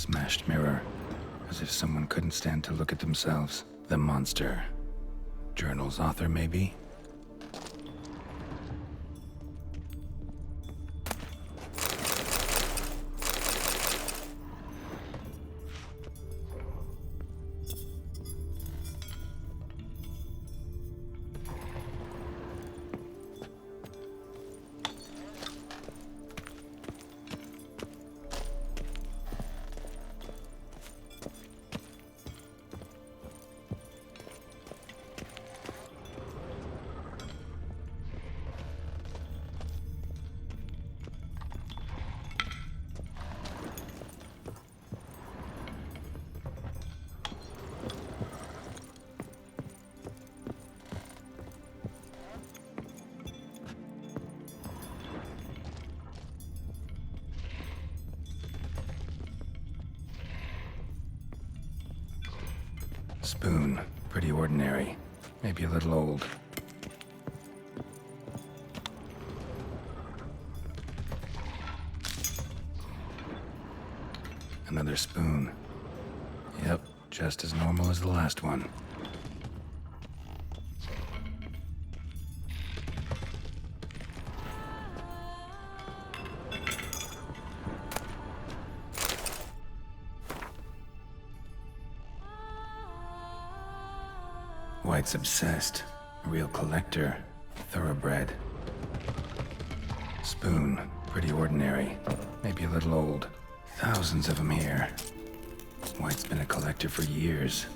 Smashed mirror. As if someone couldn't stand to look at themselves. The monster. Journal's author, maybe? Spoon. Pretty ordinary. Maybe a little old. Another spoon. Yep, just as normal as the last one. Wight's obsessed. A real collector. Thoroughbred. Spoon. Pretty ordinary. Maybe a little old. Thousands of them here. Wight's been a collector for years.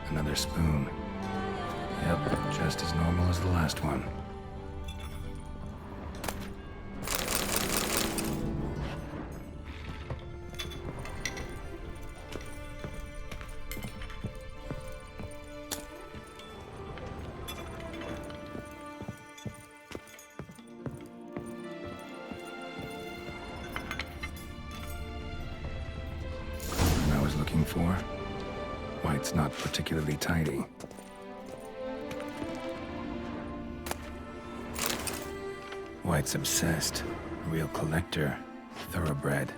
Another spoon. Yep, just as normal as the last one. What I was looking for? Wight's not particularly tidy. Wight's obsessed. A real collector. Thoroughbred.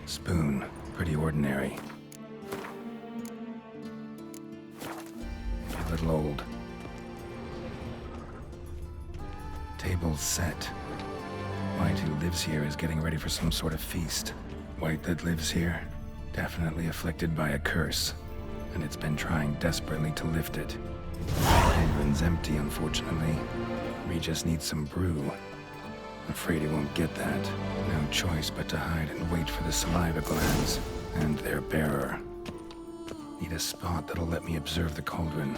Spoon. Pretty ordinary. Maybe a little old. Table's set. Wight, who lives here, is getting ready for some sort of feast. Wight that lives here, definitely afflicted by a curse, and it's been trying desperately to lift it. Penguin's empty, unfortunately. We just need some brew. Afraid he won't get that. No choice but to hide and wait for the saliva glands and their bearer. Need a spot that'll let me observe the cauldron.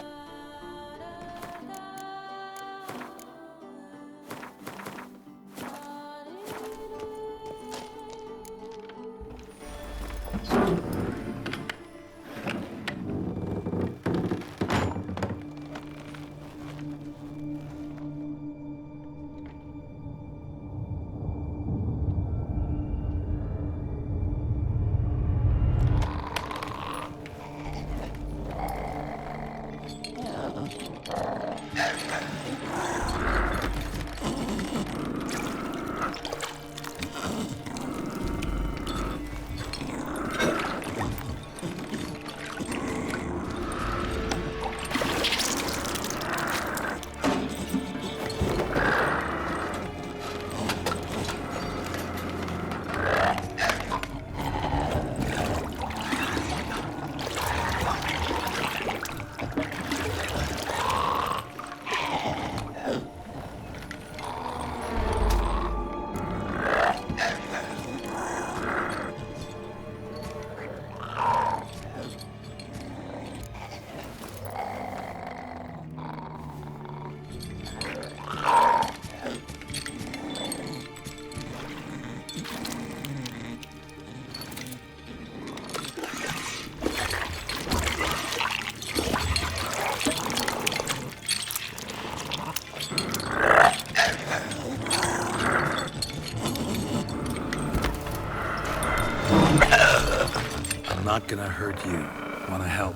not gonna hurt you. Wanna help?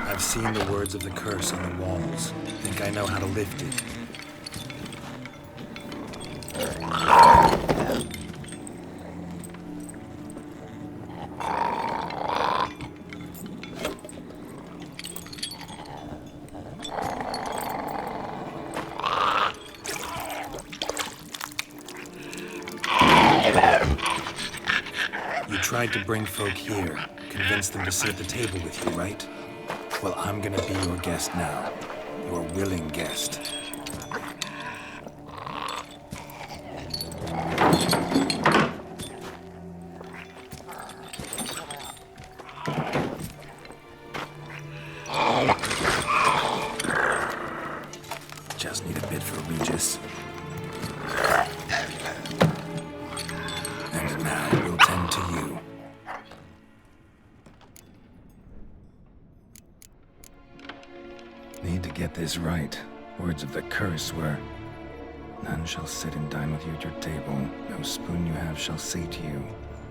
I've seen the words of the curse on the walls. Think I know how to lift it. You tried to bring folk here, convince them to sit at the table with you, right? Well, I'm gonna be your guest now. Your willing guest. Just need a bit for Regis. And now we'll tend to you. Need to get this right. Words of the curse were, none shall sit and dine with you at your table. No spoon you have shall say to you,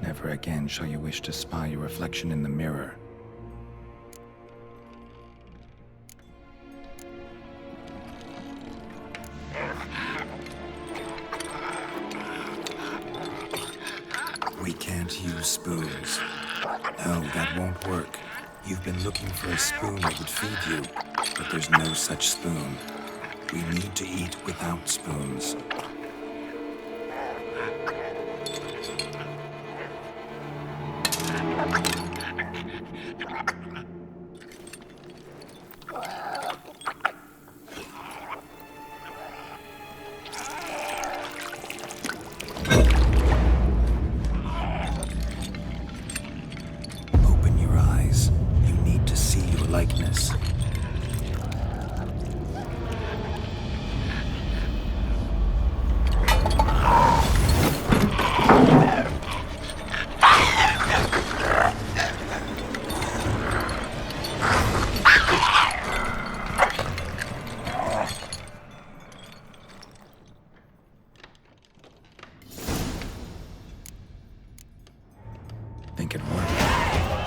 never again shall you wish to spy your reflection in the mirror. We can't use spoons. No, that won't work. You've been looking for a spoon that would feed you, but there's no such spoon. We need to eat without spoons. Open your eyes. You need to see your likeness. Think it worked.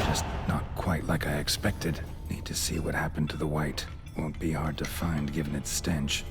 Just not quite like I expected. Need to see what happened to the Wight. Won't be hard to find given its stench.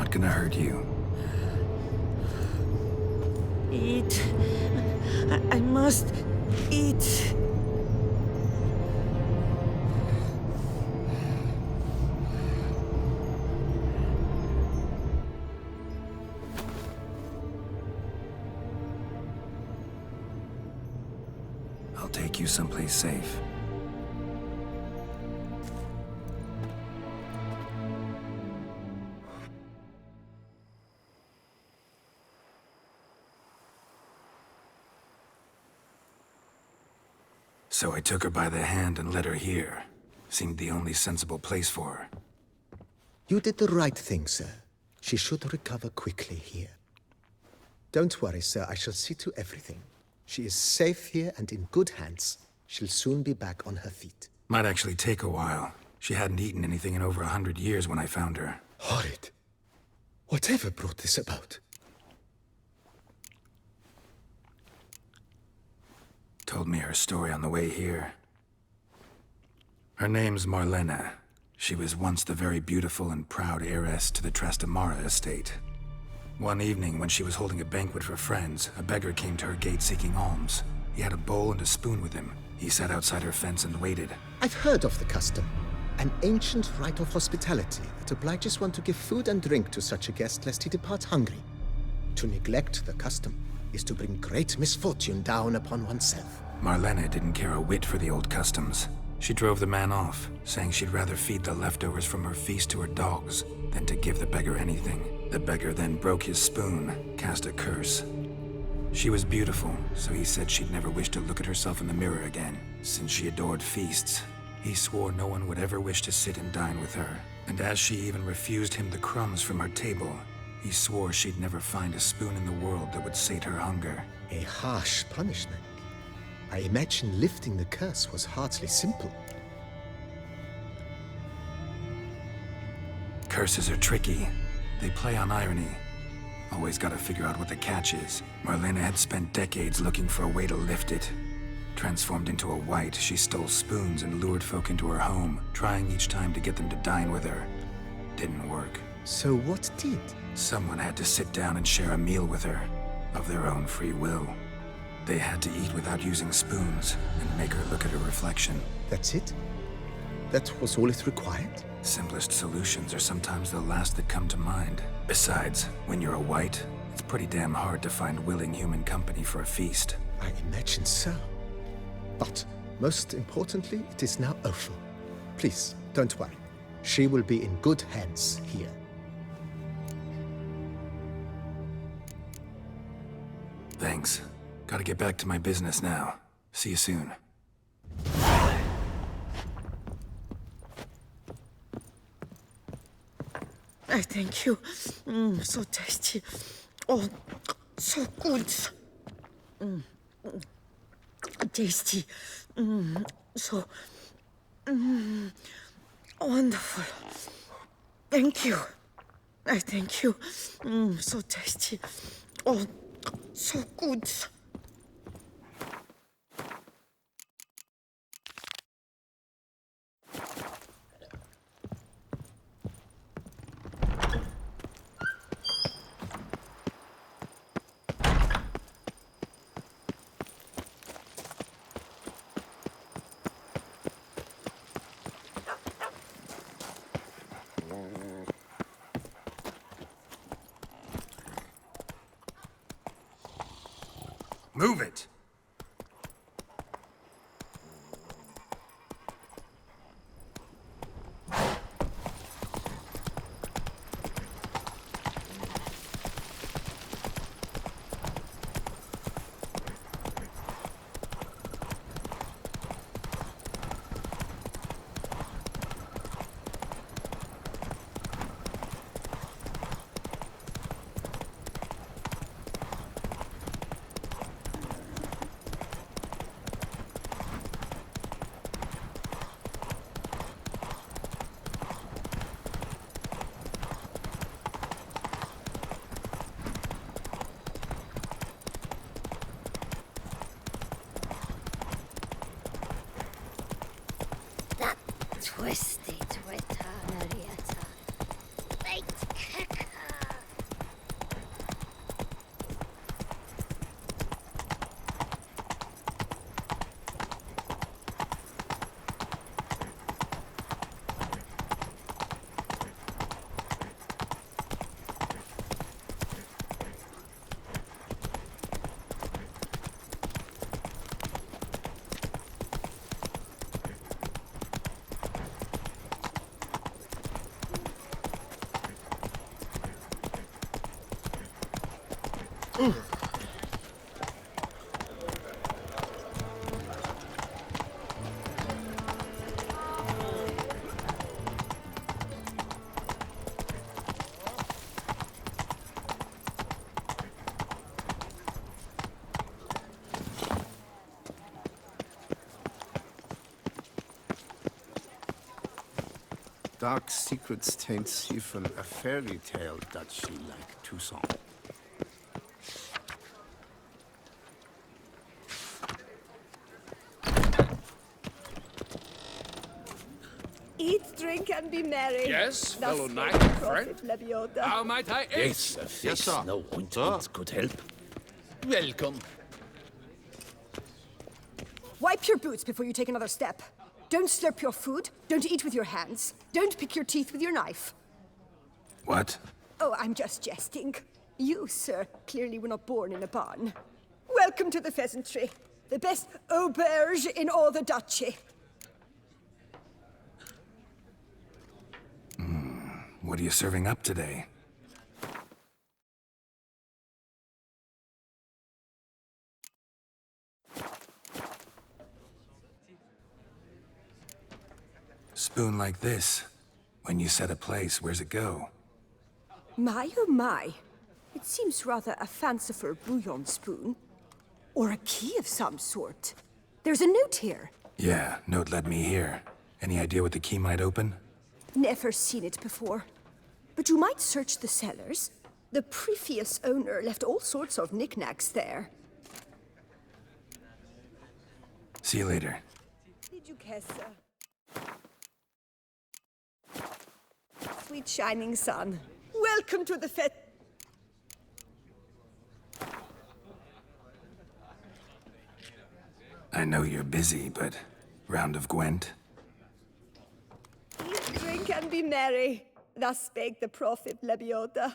not gonna hurt you. Eat. I must eat. I'll take you someplace safe. So I took her by the hand and led her here. Seemed the only sensible place for her. You did the right thing, sir. She should recover quickly here. Don't worry, sir. I shall see to everything. She is safe here and in good hands. She'll soon be back on her feet. Might actually take a while. She hadn't eaten anything in over 100 years when I found her. Horrid. Whatever brought this about? Told me her story on the way here. Her name's Marlena. She was once the very beautiful and proud heiress to the Trastamara estate. One evening, when she was holding a banquet for friends, a beggar came to her gate seeking alms. He had a bowl and a spoon with him. He sat outside her fence and waited. I've heard of the custom. An ancient rite of hospitality that obliges one to give food and drink to such a guest lest he depart hungry. To neglect the custom is to bring great misfortune down upon oneself. Marlena didn't care a whit for the old customs. She drove the man off, saying she'd rather feed the leftovers from her feast to her dogs than to give the beggar anything. The beggar then broke his spoon, cast a curse. She was beautiful, so he said she'd never wish to look at herself in the mirror again. Since she adored feasts, he swore no one would ever wish to sit and dine with her. And as she even refused him the crumbs from her table, he swore she'd never find a spoon in the world that would sate her hunger. A harsh punishment. I imagine lifting the curse was hardly simple. Curses are tricky. They play on irony. Always gotta figure out what the catch is. Marlena had spent decades looking for a way to lift it. Transformed into a Wight, she stole spoons and lured folk into her home, trying each time to get them to dine with her. Didn't work. So what did? Someone had to sit down and share a meal with her, of their own free will. They had to eat without using spoons, and make her look at her reflection. That's it? That was all it required? Simplest solutions are sometimes the last that come to mind. Besides, when you're a Wight, it's pretty damn hard to find willing human company for a feast. I imagine so. But, most importantly, it is now over. Please, don't worry. She will be in good hands here. Thanks. Gotta get back to my business now. See you soon. I thank you. So tasty. Oh, so good. Tasty. So wonderful. Thank you. I thank you. So tasty. Oh, so good. Move it! Twisty Twitter, Marietta. Baked kicker. Dark secrets taint Siphon, a fairy tale duchy like Toussaint. Eat, drink, and be merry. Yes, Thus fellow spake knight the and prophet Lebioda. How might I aid? Yes, a fix. Yes, sir. No ointment could help. Welcome. Wipe your boots before you take another step. Don't slurp your food. Don't eat with your hands. Don't pick your teeth with your knife. What? Oh, I'm just jesting. You, sir, clearly were not born in a barn. Welcome to the pheasantry. The best auberge in all the duchy. What are you serving up today? Spoon like this. When you set a place, where's it go? My, oh my. It seems rather a fanciful bouillon spoon. Or a key of some sort. There's a note here. Yeah, note led me here. Any idea what the key might open? Never seen it before. But you might search the cellars. The previous owner left all sorts of knickknacks there. See you later. Did you guess, sweet shining sun. Welcome to the fete. I know you're busy, but round of Gwent? Eat, drink, and be merry. Thus spake the prophet Lebioda.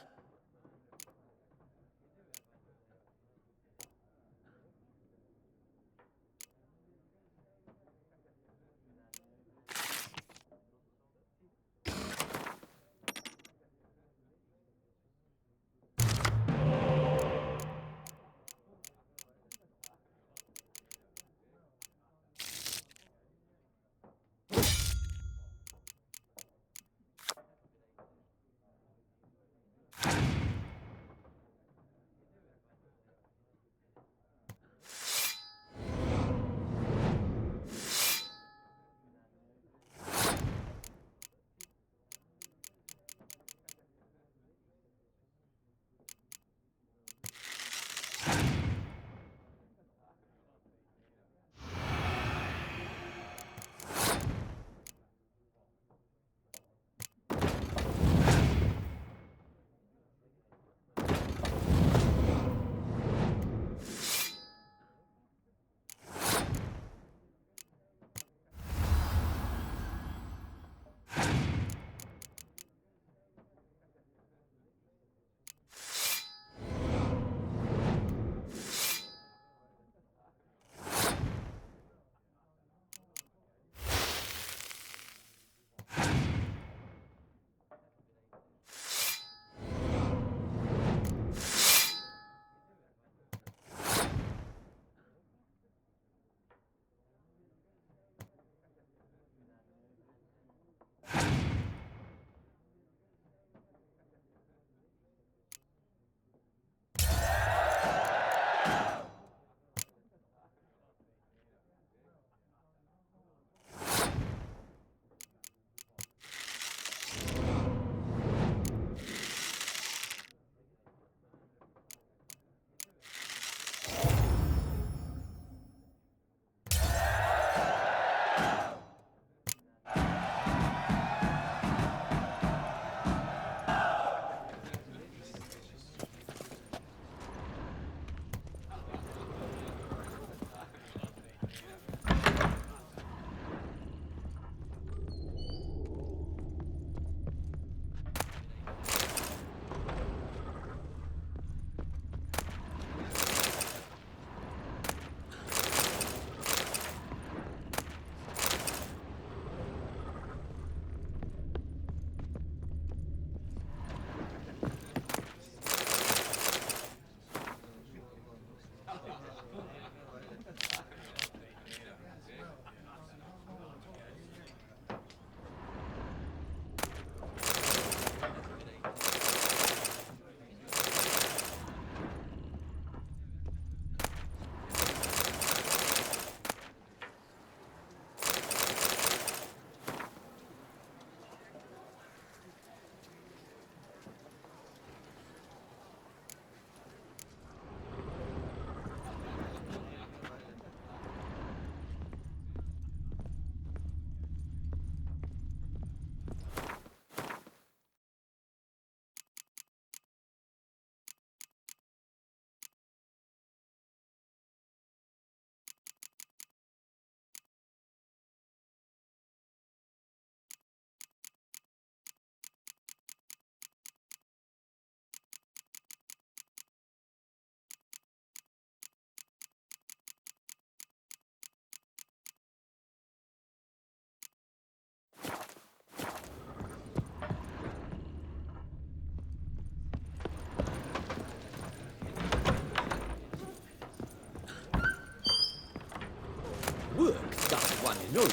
No.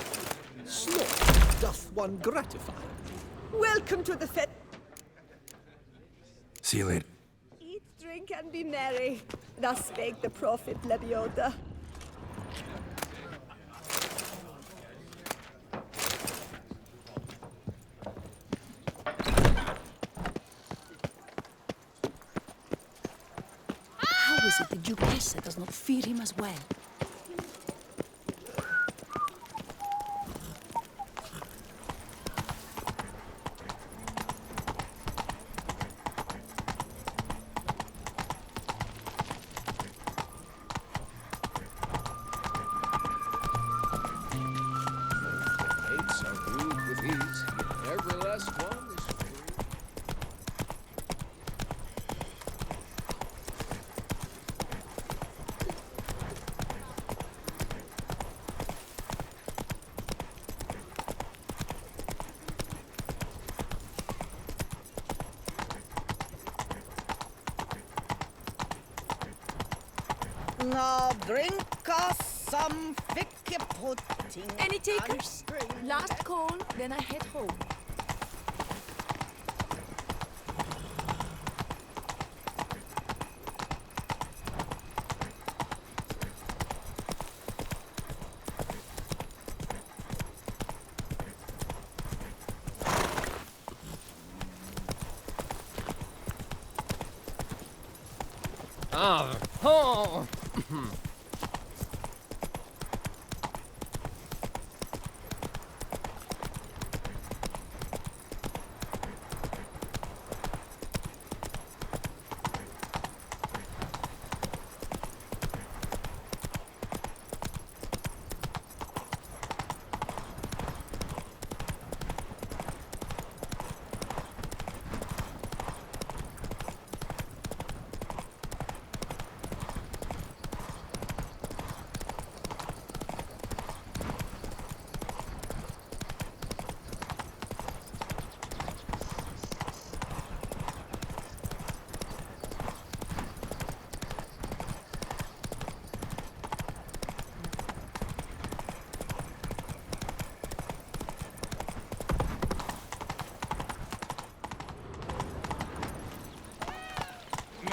Sloth doth one gratify. Welcome to the fete. See you later. Eat, drink, and be merry. Thus spake the prophet Lebioda. How is it the Duchessa does not fear him as well? Gates are ruled with ease, yet every last one is free. Now drink us some thick pudding. Any takers? Last call, then I head home. Ah, oh.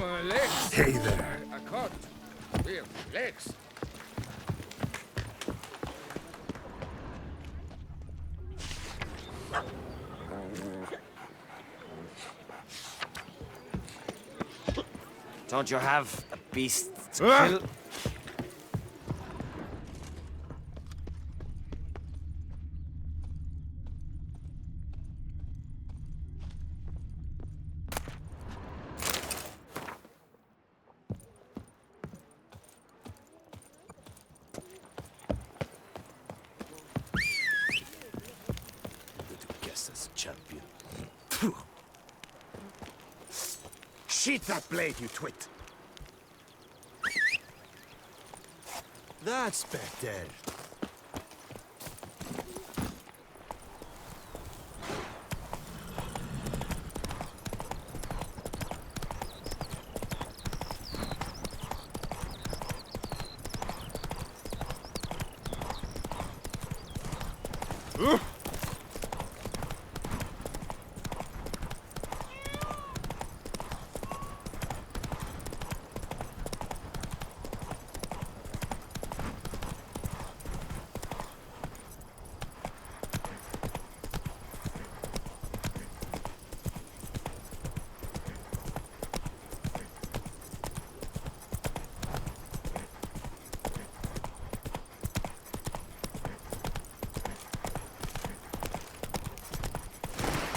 My legs. Hey there. I caught. Real legs. Don't you have a beast to kill? Guess as champion. Phew. Sheath that blade, you twit! That's better.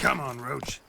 Come on, Roach.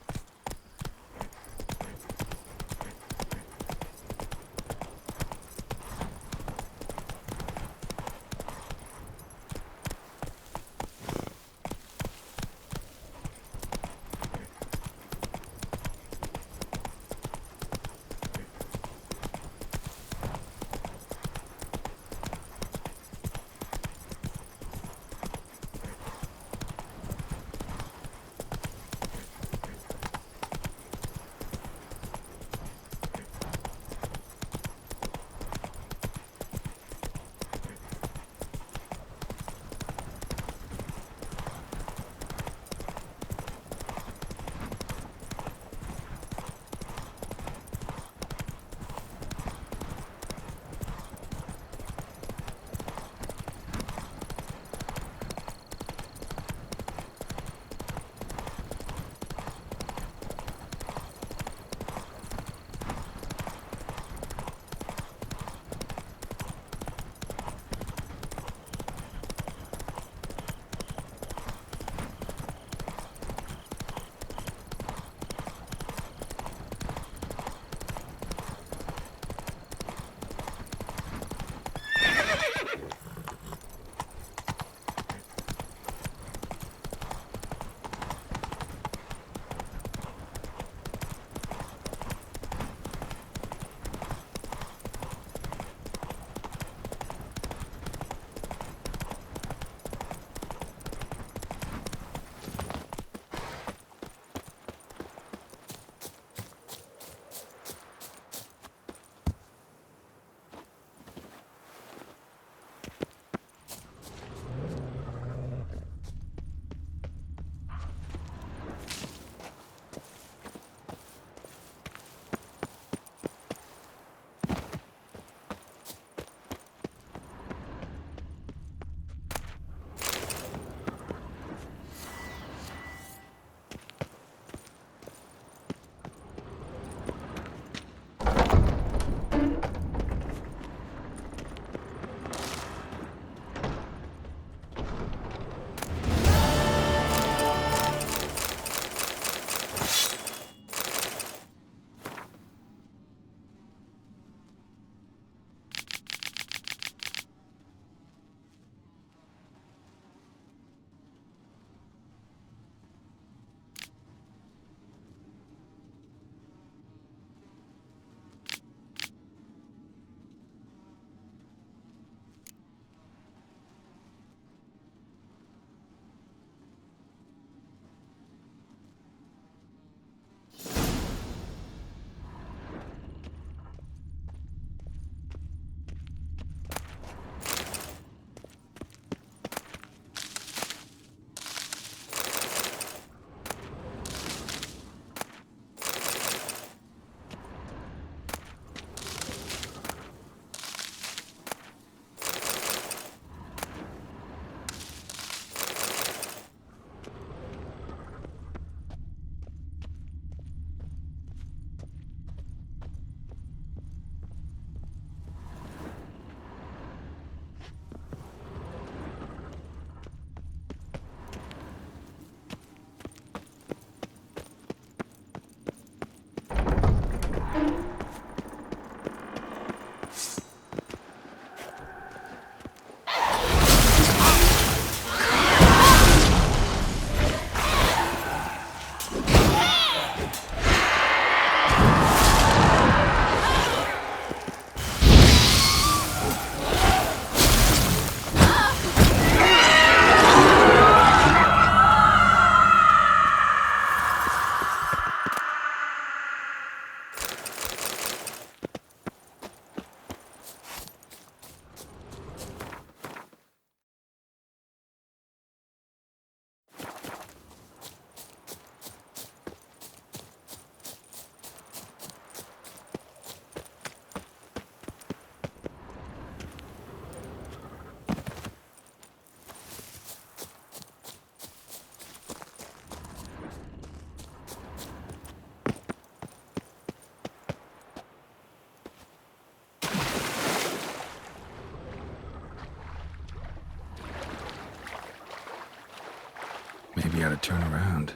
maybe I ought to turn around.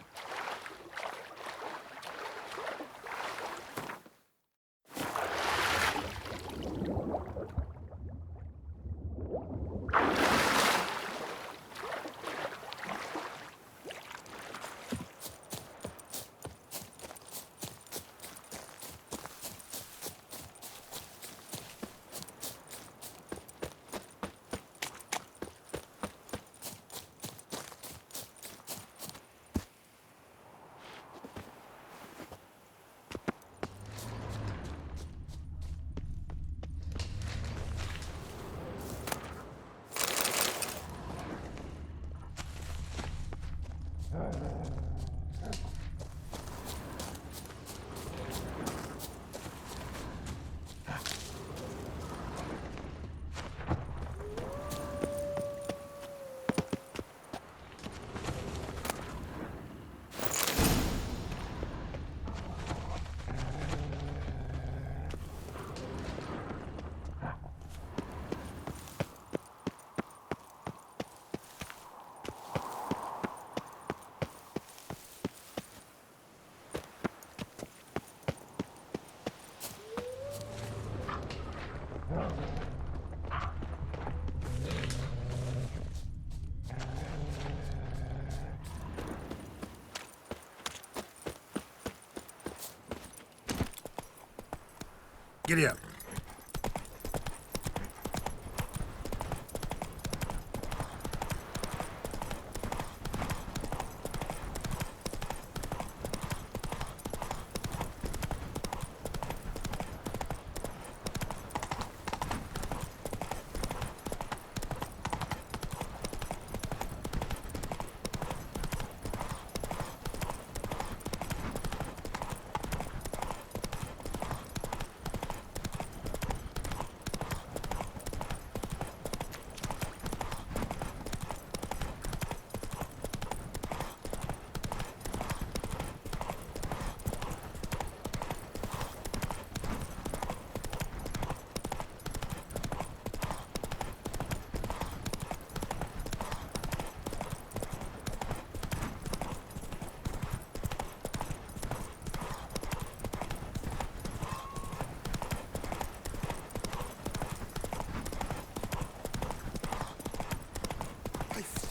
Giddy up.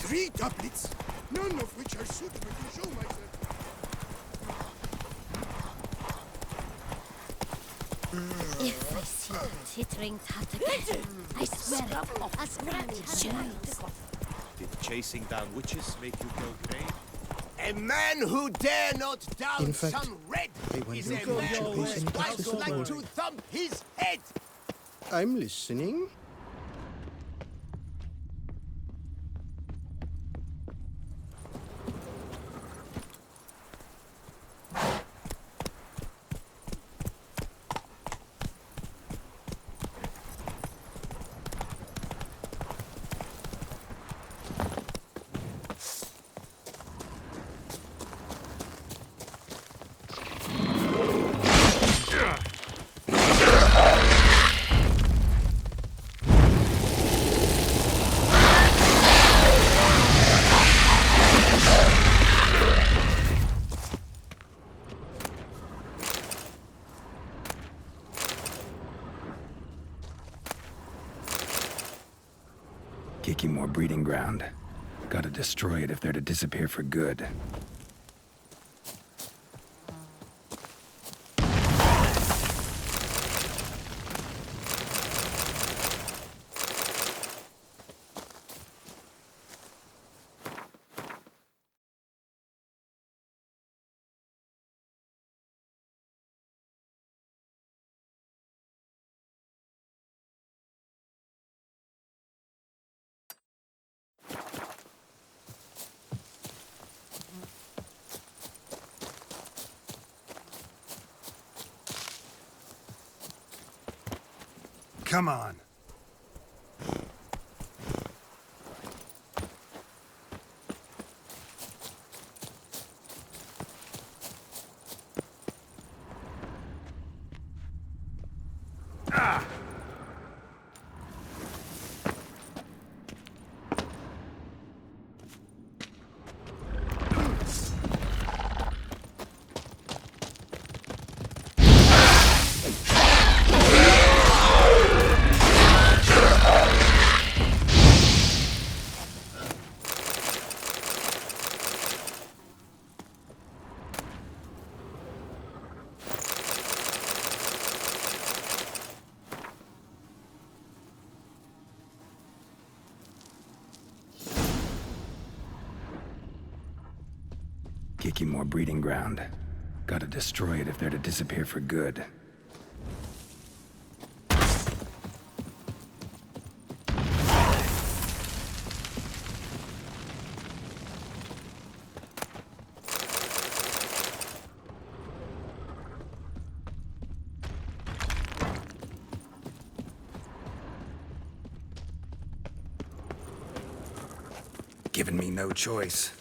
Three doublets, none of which are suitable to show myself. If I see the tittering tat again, I swear I'll scratch his eyes. Did chasing down witches make you go grey? A man who dare not down In fact, some red I wonder is a if man you whose should pay wife some would like attention. to thump his head. I'm listening. Kiki more breeding ground. Gotta destroy it if they're to disappear for good. Come on. Kikimore breeding ground. Gotta destroy it if they're to disappear for good. Given me no choice.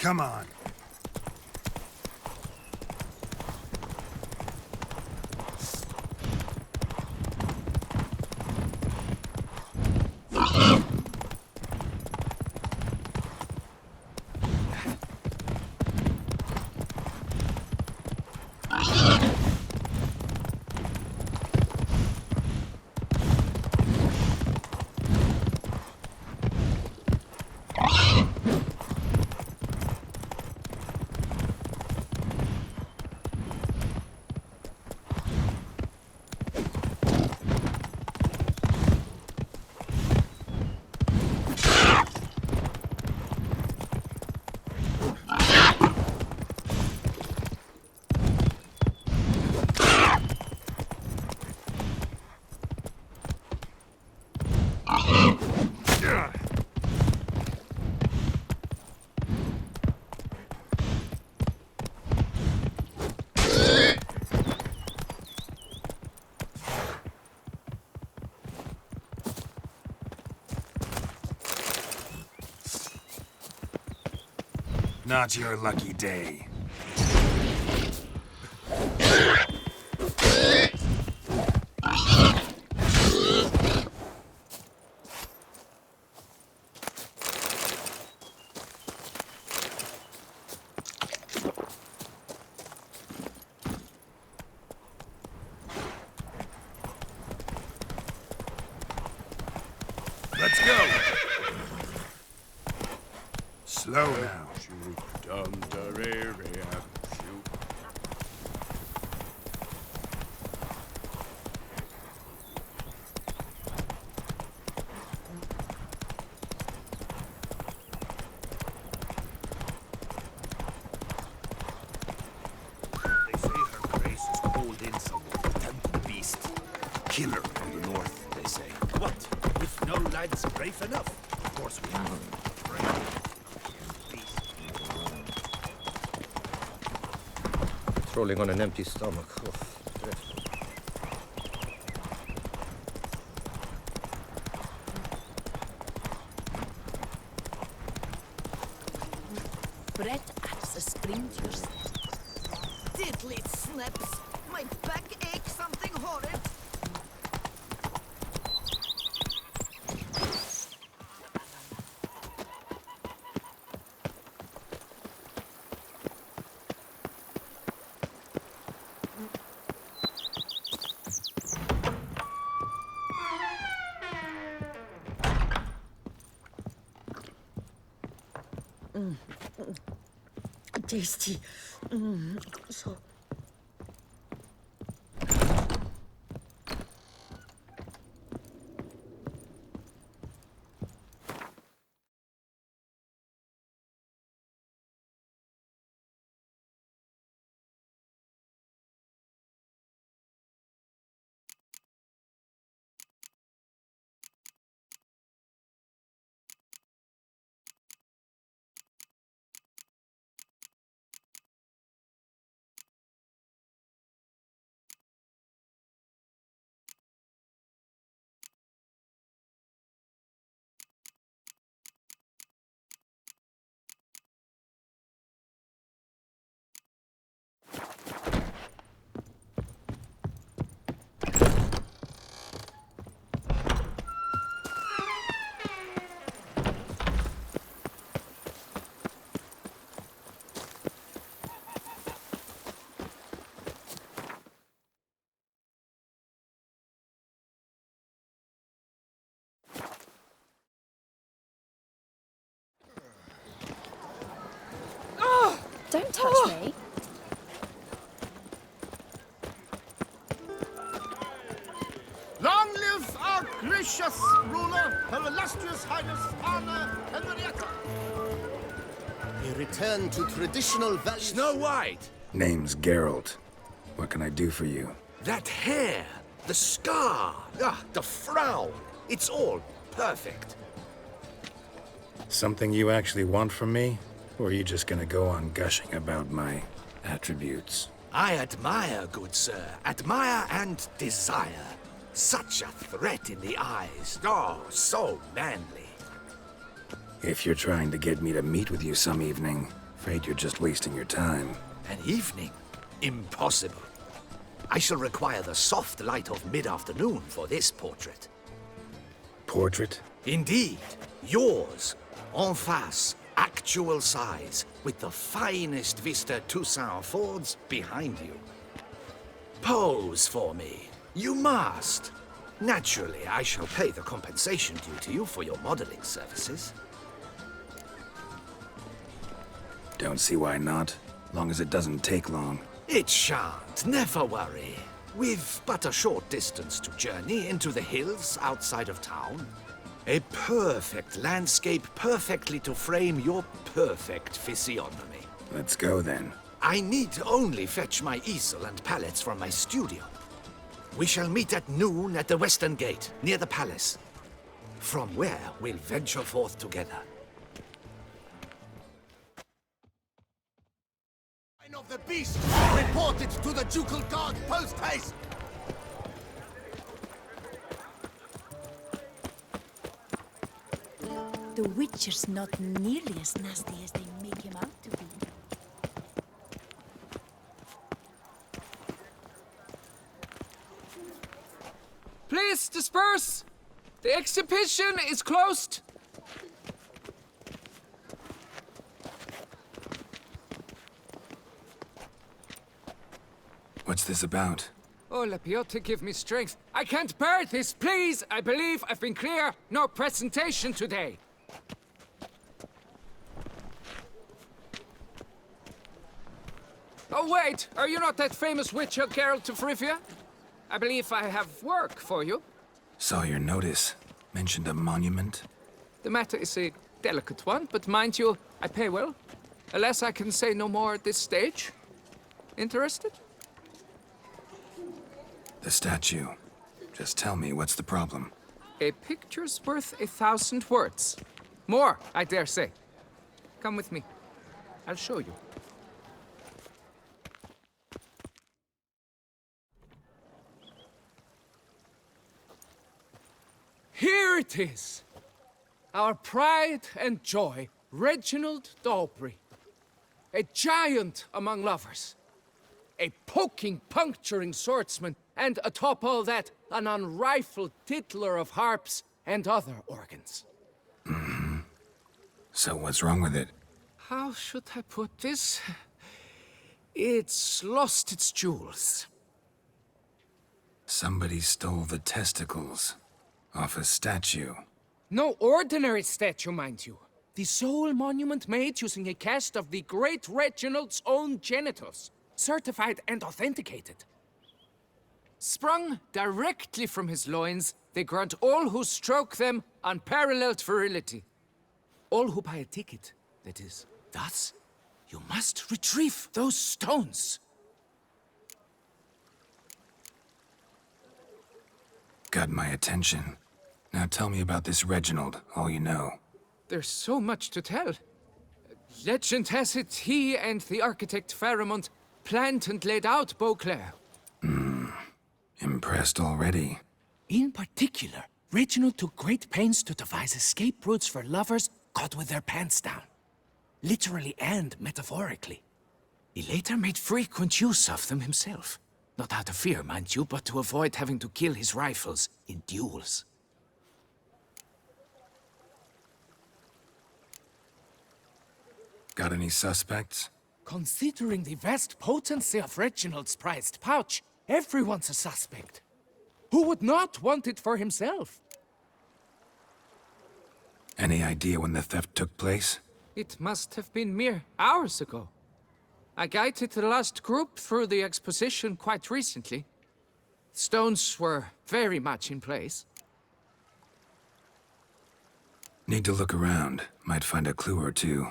Come on. Not your lucky day. Let's go! Slow now. Shoot, dum, da, re, re, shoot. They say her grace is called in someone, temple beast. Killer on the north, they say. What? If no lads brave enough? Of course we have. Trolling on an empty stomach. Oh, dreadful. Brett adds a spring to your step. Diddly snips. My back aches something horrid. Tasty. So. Don't touch me. Long live our gracious ruler, her illustrious highness, Anna Henrietta. A return to traditional values. Snow White! Name's Geralt. What can I do for you? That hair! The scar! The frown! It's all perfect. Something you actually want from me? Or are you just gonna go on gushing about my attributes? I admire, good sir. Admire and desire. Such a threat in the eyes. Oh, so manly. If you're trying to get me to meet with you some evening, afraid you're just wasting your time. An evening? Impossible. I shall require the soft light of mid-afternoon for this portrait. Portrait? Indeed. Yours. En face. Actual size. With the finest vista Toussaint affords behind you. Pose for me. You must. Naturally, I shall pay the compensation due to you for your modeling services. Don't see why not. Long as it doesn't take long. It shan't. Never worry. We've but a short distance to journey into the hills outside of town. A perfect landscape perfectly to frame your perfect physiognomy. Let's go then. I need only fetch my easel and palettes from my studio. We shall meet at noon at the western gate, near the palace. From where we'll venture forth together. Sign of the beast! Reported to the ducal guard post-haste! The Witcher's not nearly as nasty as they make him out to be. disperse! The exhibition is closed! What's this about? Oh, Lepiota, give me strength. I can't bear this, please! I believe I've been clear. No presentation today. Oh, wait! Are you not that famous witch, Geralt of Rivia? I believe I have work for you. Saw your notice. Mentioned a monument. The matter is a delicate one, but mind you, I pay well. Alas, I can say no more at this stage. Interested? The statue. Just tell me, what's the problem? A picture's worth 1,000 words. More, I dare say. Come with me. I'll show you. Here it is! Our pride and joy, Reginald d'Aubry. A giant among lovers. A poking, puncturing swordsman, and atop all that, an unrifled tittler of harps and other organs. Mm-hmm. So what's wrong with it? How should I put this? It's lost its jewels. Somebody stole the testicles off a statue. No ordinary statue, mind you. The sole monument made using a cast of the great Reginald's own genitals, certified and authenticated. Sprung directly from his loins, they grant all who stroke them unparalleled virility. All who buy a ticket, that is. Thus, you must retrieve those stones. Got my attention. Now tell me about this Reginald, all you know. There's so much to tell. Legend has it he and the architect Pharamond planned and laid out Beauclair. Impressed already. In particular, Reginald took great pains to devise escape routes for lovers caught with their pants down. Literally and metaphorically. He later made frequent use of them himself. Not out of fear, mind you, but to avoid having to kill his rivals in duels. Got any suspects? Considering the vast potency of Reginald's prized pouch, everyone's a suspect. Who would not want it for himself? Any idea when the theft took place? It must have been mere hours ago. I guided the last group through the exposition quite recently. Stones were very much in place. Need to look around. Might find a clue or two.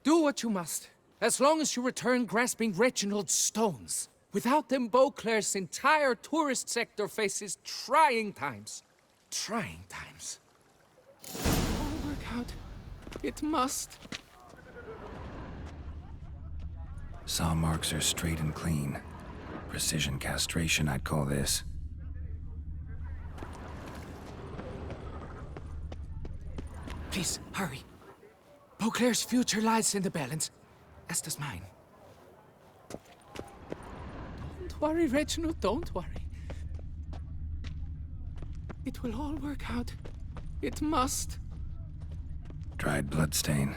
Do what you must, as long as you return grasping Reginald's stones. Without them, Beauclair's entire tourist sector faces trying times. Trying times. It will work out. It must. Saw marks are straight and clean. Precision castration, I'd call this. Please, hurry. Beauclair's future lies in the balance, as does mine. Don't worry, Reginald, don't worry. It will all work out. It must. Dried bloodstain.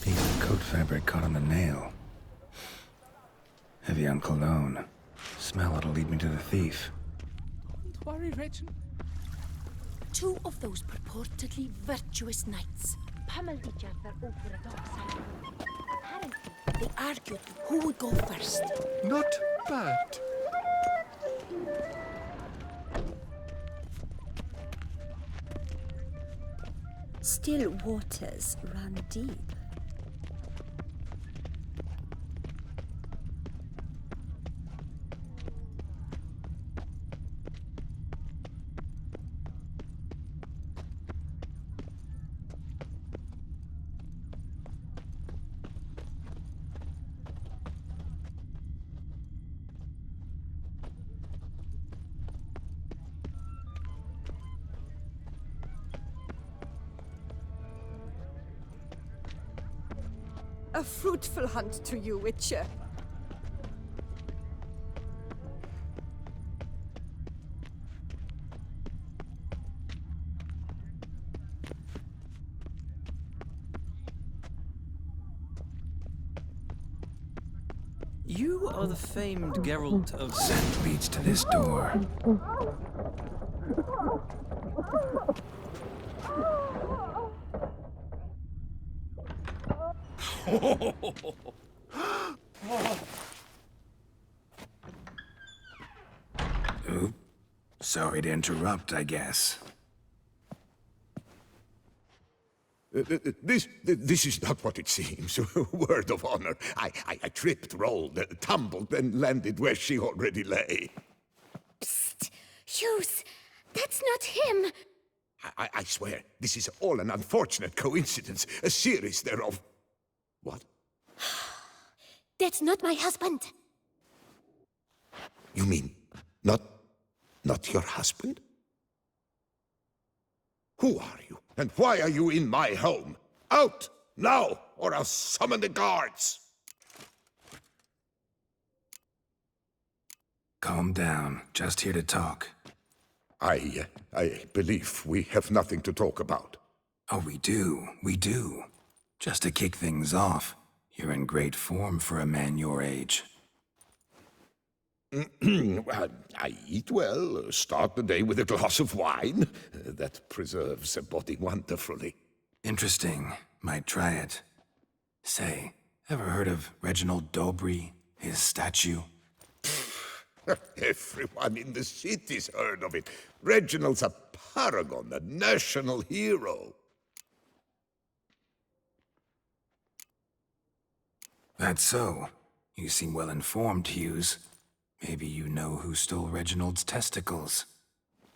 Piece of coat fabric caught on the nail. Heavy on cologne. Smell it'll lead me to the thief. Don't worry, Reginald. Two of those purportedly virtuous knights pummeled each other over a dockside. Apparently, they argued who would go first. Not bad. Still waters run deep. A fruitful hunt to you, Witcher. You are the famed Geralt of... Scent leads to this door. Oop. Sorry to interrupt, I guess. This is not what it seems. Word of honor. I tripped, rolled, tumbled, and landed where she already lay. Psst! Hughes, that's not him! I swear, this is all an unfortunate coincidence. A series thereof. What? That's not my husband. You mean, not your husband? Who are you? And why are you in my home? Out! Now! Or I'll summon the guards! Calm down. Just here to talk. I believe we have nothing to talk about. Oh, we do. We do. Just to kick things off, you're in great form for a man your age. I eat well, start the day with a glass of wine. That preserves a body wonderfully. Interesting. Might try it. Say, ever heard of Reginald Dobry, his statue? Everyone in the city's heard of it. Reginald's a paragon, a national hero. That's so. You seem well informed, Hughes. Maybe you know who stole Reginald's testicles.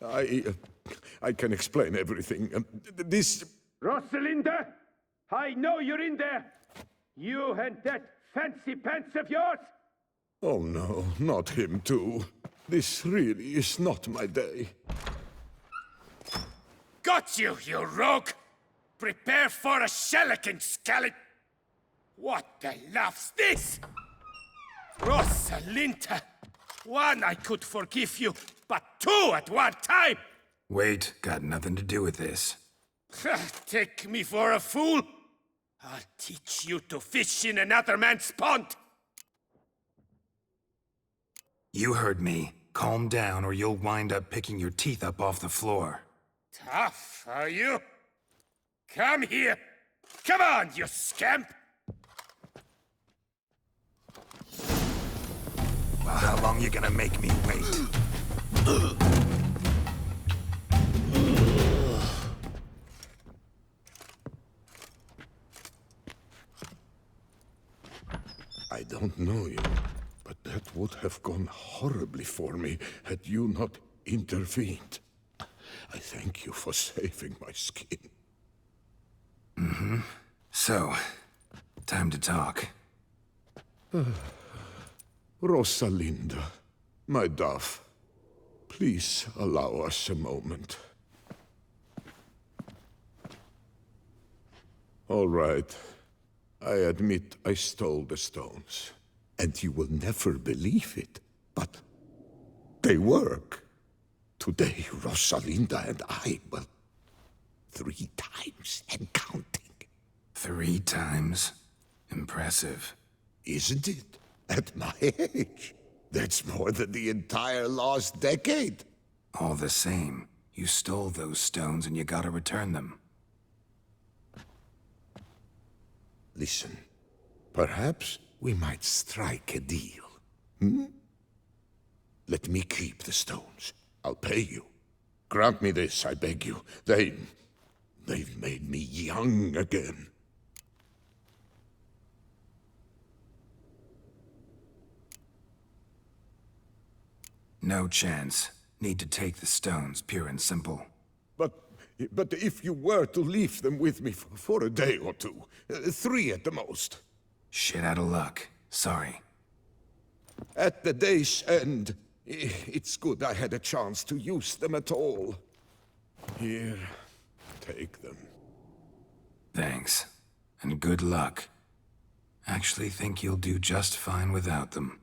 I can explain everything. This... Rosalinda! I know you're in there! You and that fancy pants of yours! Oh no, not him too. This really is not my day. Got you, you rogue! Prepare for a shellacking, scallop! What the laugh's this? Rosalinda! One, I could forgive you, but two at one time! Wait, got nothing to do with this. Take me for a fool? I'll teach you to fish in another man's pond! You heard me. Calm down or you'll wind up picking your teeth up off the floor. Tough, are you? Come here! Come on, you scamp! Well, how long you gonna make me wait? I don't know you, but that would have gone horribly for me had you not intervened. I thank you for saving my skin. Mm-hmm. So, time to talk. Rosalinda, my dove, please allow us a moment. All right. I admit I stole the stones. And you will never believe it, but they work. Today, Rosalinda and I, well, 3 times and counting. 3 times? Impressive. Isn't it? At my age. That's more than the entire last decade. All the same, you stole those stones and you gotta return them. Listen, perhaps we might strike a deal. Hmm? Let me keep the stones. I'll pay you. Grant me this, I beg you. They've made me young again. No chance. Need to take the stones, pure and simple. But if you were to leave them with me for a day or two, 3 at the most. Shit out of luck. Sorry. At the day's end, it's good I had a chance to use them at all. Here, take them. Thanks. And good luck. Actually think you'll do just fine without them.